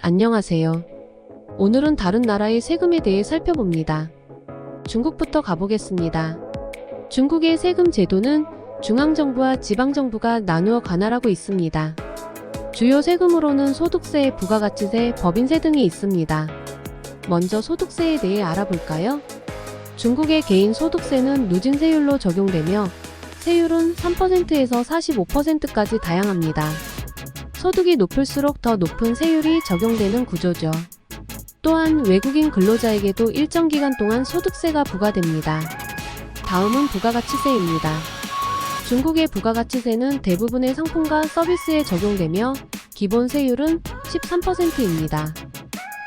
안녕하세요. 오늘은 다른 나라의 세금에 대해 살펴봅니다. 중국부터 가보겠습니다. 중국의 세금 제도는 중앙정부와 지방정부가 나누어 관할하고 있습니다. 주요 세금으로는 소득세, 부가가치세, 법인세 등이 있습니다. 먼저 소득세에 대해 알아볼까요? 중국의 개인 소득세는 누진세율로 적용되며 세율은 3%에서 45%까지 다양합니다. 소득이 높을수록 더 높은 세율이 적용되는 구조죠. 또한 외국인 근로자에게도 일정 기간 동안 소득세가 부과됩니다. 다음은 부가가치세입니다. 중국의 부가가치세는 대부분의 상품과 서비스에 적용되며 기본 세율은 13%입니다.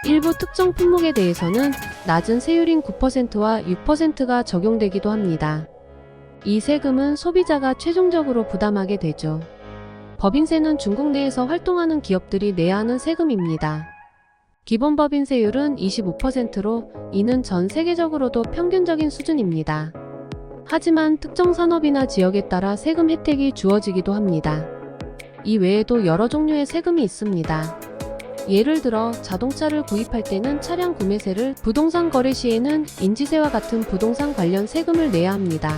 일부 특정 품목에 대해서는 낮은 세율인 9%와 6%가 적용되기도 합니다. 이 세금은 소비자가 최종적으로 부담하게 되죠. 법인세는 중국 내에서 활동하는 기업들이 내야 하는 세금입니다. 기본 법인세율은 25%로 이는 전 세계적으로도 평균적인 수준입니다. 하지만 특정 산업이나 지역에 따라 세금 혜택이 주어지기도 합니다. 이 외에도 여러 종류의 세금이 있습니다. 예를 들어 자동차를 구입할 때는 차량 구매세를, 부동산 거래 시에는 인지세와 같은 부동산 관련 세금을 내야 합니다.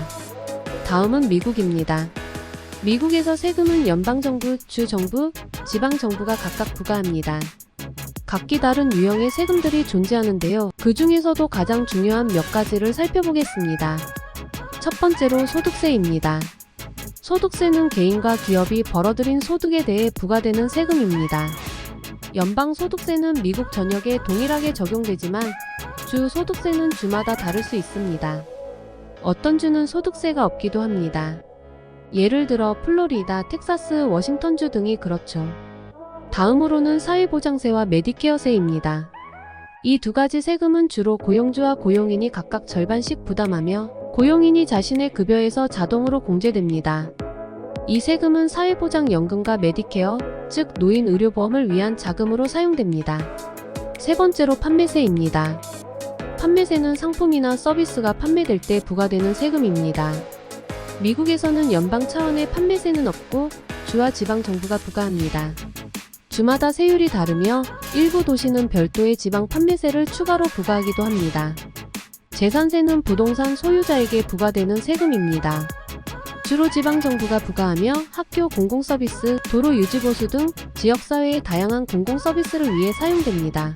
다음은 미국입니다. 미국에서 세금은 연방정부, 주정부, 지방정부가 각각 부과합니다. 각기 다른 유형의 세금들이 존재하는데요. 그 중에서도 가장 중요한 몇 가지를 살펴보겠습니다. 첫 번째로 소득세입니다. 소득세는 개인과 기업이 벌어들인 소득에 대해 부과되는 세금입니다. 연방소득세는 미국 전역에 동일하게 적용되지만 주 소득세는 주마다 다를 수 있습니다. 어떤 주는 소득세가 없기도 합니다. 예를 들어 플로리다, 텍사스, 워싱턴주 등이 그렇죠. 다음으로는 사회보장세와 메디케어세입니다. 이 두 가지 세금은 주로 고용주와 고용인이 각각 절반씩 부담하며 고용인이 자신의 급여에서 자동으로 공제됩니다. 이 세금은 사회보장연금과 메디케어, 즉 노인의료보험을 위한 자금으로 사용됩니다. 세 번째로 판매세입니다. 판매세는 상품이나 서비스가 판매될 때 부과되는 세금입니다. 미국에서는 연방 차원의 판매세는 없고 주와 지방정부가 부과합니다. 주마다 세율이 다르며 일부 도시는 별도의 지방 판매세를 추가로 부과하기도 합니다. 재산세는 부동산 소유자에게 부과되는 세금입니다. 주로 지방정부가 부과하며 학교 공공서비스, 도로 유지보수 등 지역사회의 다양한 공공서비스를 위해 사용됩니다.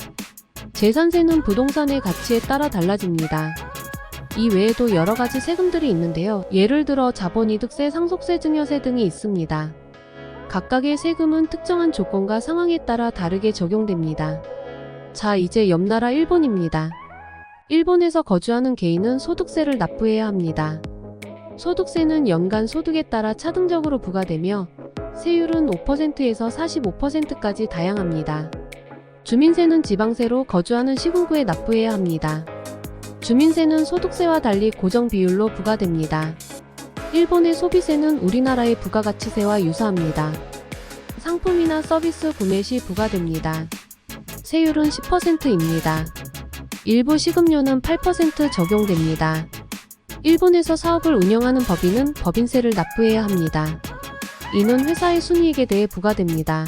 재산세는 부동산의 가치에 따라 달라집니다. 이 외에도 여러가지 세금들이 있는데요. 예를 들어 자본이득세, 상속세, 증여세 등이 있습니다. 각각의 세금은 특정한 조건과 상황에 따라 다르게 적용됩니다. 자, 이제 옆나라 일본입니다. 일본에서 거주하는 개인은 소득세를 납부해야 합니다. 소득세는 연간 소득에 따라 차등적으로 부과되며 세율은 5%에서 45%까지 다양합니다. 주민세는 지방세로 거주하는 시군구에 납부해야 합니다. 주민세는 소득세와 달리 고정 비율로 부과됩니다. 일본의 소비세는 우리나라의 부가가치세와 유사합니다. 상품이나 서비스 구매 시 부과됩니다. 세율은 10%입니다. 일부 식음료는 8% 적용됩니다. 일본에서 사업을 운영하는 법인은 법인세를 납부해야 합니다. 이는 회사의 순이익에 대해 부과됩니다.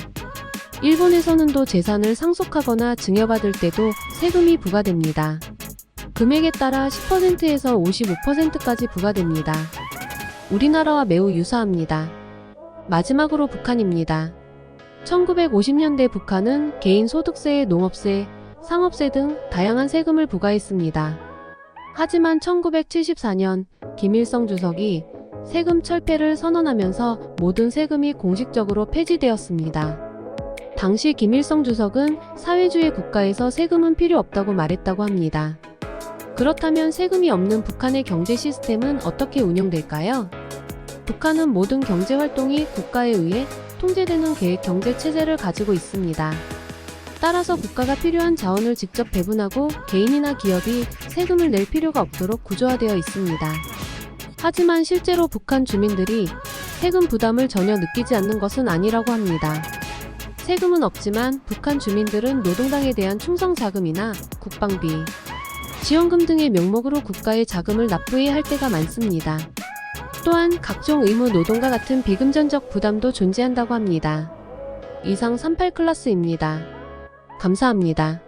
일본에서는 또 재산을 상속하거나 증여받을 때도 세금이 부과됩니다. 금액에 따라 10%에서 55%까지 부과됩니다. 우리나라와 매우 유사합니다. 마지막으로 북한입니다. 1950년대 북한은 개인 소득세, 농업세, 상업세 등 다양한 세금을 부과했습니다. 하지만 1974년 김일성 주석이 세금 철폐를 선언하면서 모든 세금이 공식적으로 폐지되었습니다. 당시 김일성 주석은 사회주의 국가에서 세금은 필요 없다고 말했다고 합니다. 그렇다면 세금이 없는 북한의 경제 시스템은 어떻게 운영될까요? 북한은 모든 경제활동이 국가에 의해 통제되는 계획 경제 체제를 가지고 있습니다. 따라서 국가가 필요한 자원을 직접 배분하고 개인이나 기업이 세금을 낼 필요가 없도록 구조화되어 있습니다. 하지만 실제로 북한 주민들이 세금 부담을 전혀 느끼지 않는 것은 아니라고 합니다. 세금은 없지만 북한 주민들은 노동당에 대한 충성자금이나 국방비, 지원금 등의 명목으로 국가에 자금을 납부해야 할 때가 많습니다. 또한 각종 의무 노동과 같은 비금전적 부담도 존재한다고 합니다. 이상 38클래스입니다. 감사합니다.